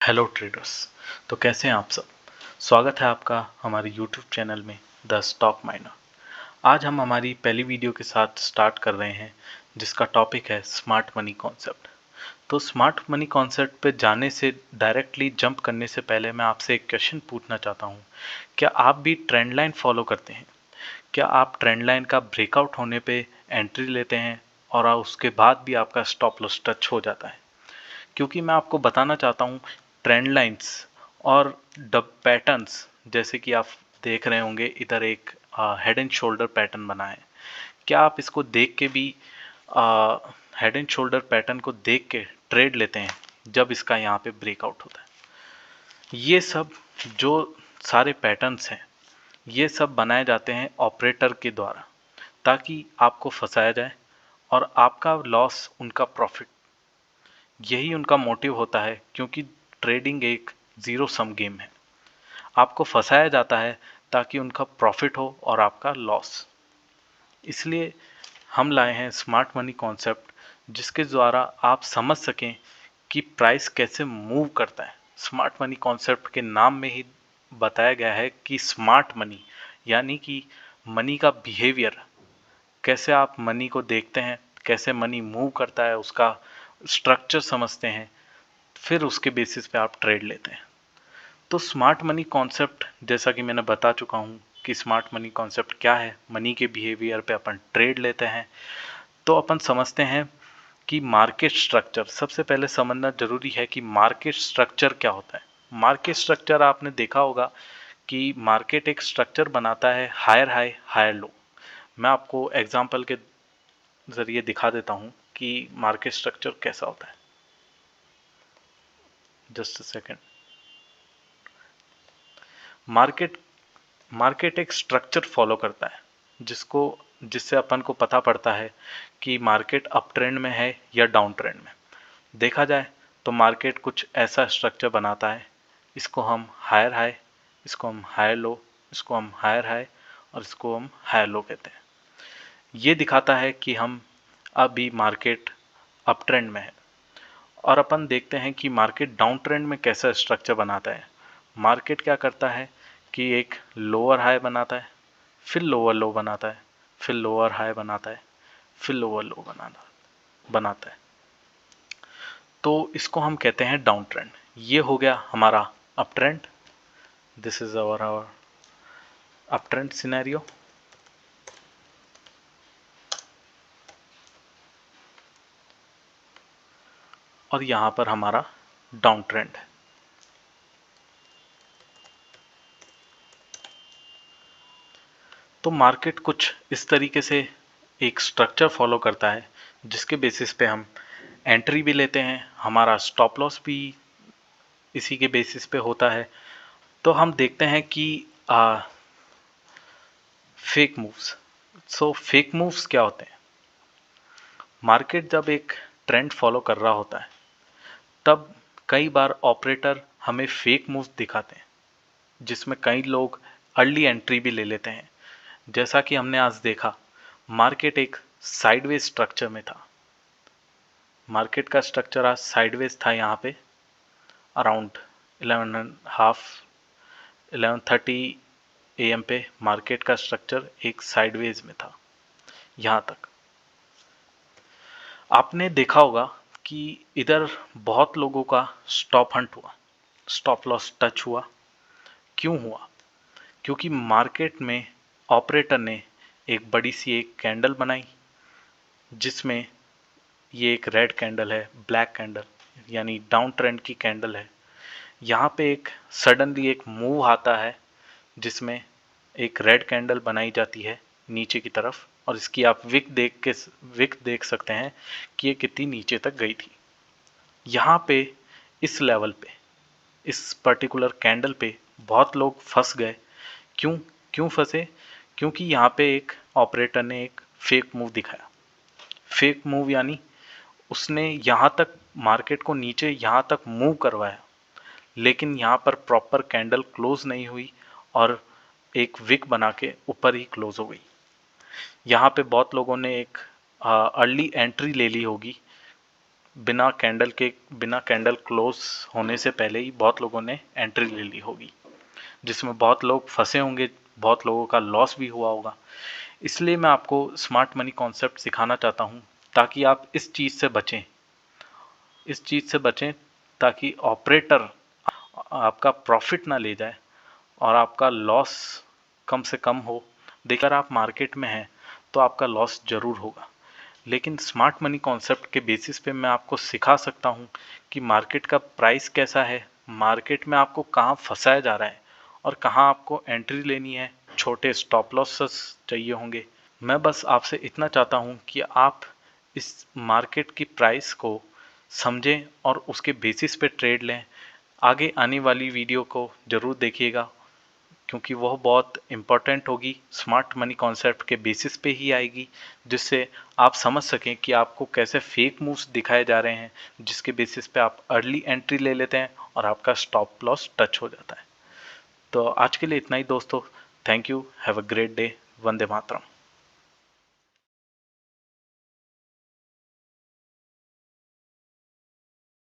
Hello traders. तो कैसे हैं आप सब। स्वागत है आपका हमारे यूट्यूब चैनल में द स्टॉक माइनर। आज हम हमारी पहली वीडियो के साथ स्टार्ट कर रहे हैं जिसका टॉपिक है स्मार्ट मनी कॉन्सेप्ट। तो स्मार्ट मनी कॉन्सेप्ट पे जाने से डायरेक्टली जंप करने से पहले मैं आपसे एक क्वेश्चन पूछना चाहता हूँ। क्या आप भी ट्रेंड लाइन फॉलो करते हैं? क्या आप ट्रेंड लाइन का ब्रेकआउट होने पे एंट्री लेते हैं और उसके बाद भी आपका स्टॉप लॉस टच हो जाता है? क्योंकि मैं आपको बताना चाहता हूँ ट्रेंड लाइंस और डब पैटर्न्स, जैसे कि आप देख रहे होंगे इधर एक हेड एंड शोल्डर पैटर्न बना है। क्या आप इसको देख के भी हेड एंड शोल्डर पैटर्न को देख के ट्रेड लेते हैं जब इसका यहाँ पे ब्रेकआउट होता है? ये सब जो सारे पैटर्न्स हैं ये सब बनाए जाते हैं ऑपरेटर के द्वारा, ताकि आपको फंसाया जाए और आपका लॉस उनका प्रॉफिट, यही उनका मोटिव होता है। क्योंकि ट्रेडिंग एक ज़ीरो सम गेम है। आपको फंसाया जाता है ताकि उनका प्रॉफिट हो और आपका लॉस। इसलिए हम लाए हैं स्मार्ट मनी कॉन्सेप्ट, जिसके द्वारा आप समझ सकें कि प्राइस कैसे मूव करता है। स्मार्ट मनी कॉन्सेप्ट के नाम में ही बताया गया है कि स्मार्ट मनी यानी कि मनी का बिहेवियर, कैसे आप मनी को देखते हैं, कैसे मनी मूव करता है, उसका स्ट्रक्चर समझते हैं, फिर उसके बेसिस पे आप ट्रेड लेते हैं। तो स्मार्ट मनी कॉन्सेप्ट, जैसा कि मैंने बता चुका हूँ कि स्मार्ट मनी कॉन्सेप्ट क्या है, मनी के बिहेवियर पे अपन ट्रेड लेते हैं। तो अपन समझते हैं कि मार्केट स्ट्रक्चर, सबसे पहले समझना जरूरी है कि मार्केट स्ट्रक्चर क्या होता है। मार्केट स्ट्रक्चर आपने देखा होगा कि मार्केट एक स्ट्रक्चर बनाता है, हायर हाई हायर लो। मैं आपको एग्जांपल के ज़रिए दिखा देता हूँ कि मार्केट स्ट्रक्चर कैसा होता है। Just a second. मार्केट एक स्ट्रक्चर फॉलो करता है जिससे अपन को पता पड़ता है कि मार्केट अप ट्रेंड में है या डाउन ट्रेंड में। देखा जाए तो मार्केट कुछ ऐसा स्ट्रक्चर बनाता है। इसको हम हायर हाई, इसको हम हायर लो, इसको हम हायर हाई और इसको हम हायर लो कहते हैं। ये दिखाता है कि हम अभी मार्केट अप ट्रेंड में है। और अपन देखते हैं कि मार्केट डाउन ट्रेंड में कैसा स्ट्रक्चर बनाता है। मार्केट क्या करता है कि एक लोअर हाई बनाता है, फिर लोअर लो बनाता है, फिर लोअर हाई बनाता है, फिर लोअर लो बनाता है। तो इसको हम कहते हैं डाउन ट्रेंड। ये हो गया हमारा up trend. This is hour up trend scenario. और यहाँ पर हमारा डाउन ट्रेंड है। तो मार्केट कुछ इस तरीके से एक स्ट्रक्चर फॉलो करता है जिसके बेसिस पे हम एंट्री भी लेते हैं, हमारा स्टॉप लॉस भी इसी के बेसिस पे होता है। तो हम देखते हैं कि fake moves. So fake moves क्या होते हैं? मार्केट जब एक ट्रेंड फॉलो कर रहा होता है तब कई बार ऑपरेटर हमें फेक मूव्स दिखाते हैं, जिसमें कई लोग अर्ली एंट्री भी ले लेते हैं। जैसा कि हमने आज देखा, मार्केट एक साइडवेज स्ट्रक्चर में था। मार्केट का स्ट्रक्चर आज साइडवेज था। यहाँ पे अराउंड 11:30 AM पे मार्केट का स्ट्रक्चर एक साइडवेज में था। यहाँ तक आपने देखा होगा कि इधर बहुत लोगों का स्टॉप हंट हुआ, स्टॉप लॉस टच हुआ। क्यों हुआ? क्योंकि मार्केट में ऑपरेटर ने एक बड़ी सी एक कैंडल बनाई, जिसमें ये एक रेड कैंडल है, ब्लैक कैंडल यानी डाउन ट्रेंड की कैंडल है। यहाँ पे एक सडनली एक मूव आता है जिसमें एक रेड कैंडल बनाई जाती है नीचे की तरफ, और इसकी आप विक देख सकते हैं कि ये कितनी नीचे तक गई थी। यहाँ पे इस लेवल पे, इस पर्टिकुलर कैंडल पे बहुत लोग फंस गए। क्यों क्यों फंसे? क्योंकि यहाँ पे एक ऑपरेटर ने एक फेक मूव दिखाया। फेक मूव यानी उसने यहाँ तक मार्केट को नीचे यहाँ तक मूव करवाया, लेकिन यहाँ पर प्रॉपर कैंडल क्लोज नहीं हुई और एक विक बना के ऊपर ही क्लोज हो गई। यहाँ पे बहुत लोगों ने एक अर्ली एंट्री ले ली होगी, बिना कैंडल क्लोज होने से पहले ही बहुत लोगों ने एंट्री ले ली होगी, जिसमें बहुत लोग फंसे होंगे, बहुत लोगों का लॉस भी हुआ होगा। इसलिए मैं आपको स्मार्ट मनी कॉन्सेप्ट सिखाना चाहता हूँ ताकि आप इस चीज़ से बचें ताकि ऑपरेटर आपका प्रॉफिट ना ले जाए और आपका लॉस कम से कम हो। देखकर आप मार्केट में हैं तो आपका लॉस ज़रूर होगा, लेकिन स्मार्ट मनी कॉन्सेप्ट के बेसिस पे मैं आपको सिखा सकता हूँ कि मार्केट का प्राइस कैसा है, मार्केट में आपको कहाँ फंसाया जा रहा है और कहाँ आपको एंट्री लेनी है, छोटे स्टॉप लॉसेस चाहिए होंगे। मैं बस आपसे इतना चाहता हूँ कि आप इस मार्केट की प्राइस को समझें और उसके बेसिस पे ट्रेड लें। आगे आने वाली वीडियो को ज़रूर देखिएगा क्योंकि वह बहुत इम्पोर्टेंट होगी, स्मार्ट मनी कॉन्सेप्ट के बेसिस पे ही आएगी, जिससे आप समझ सकें कि आपको कैसे फेक मूव्स दिखाए जा रहे हैं जिसके बेसिस पे आप अर्ली एंट्री ले लेते हैं और आपका स्टॉप लॉस टच हो जाता है। तो आज के लिए इतना ही दोस्तों। Thank you, have a great day. Vande Mataram.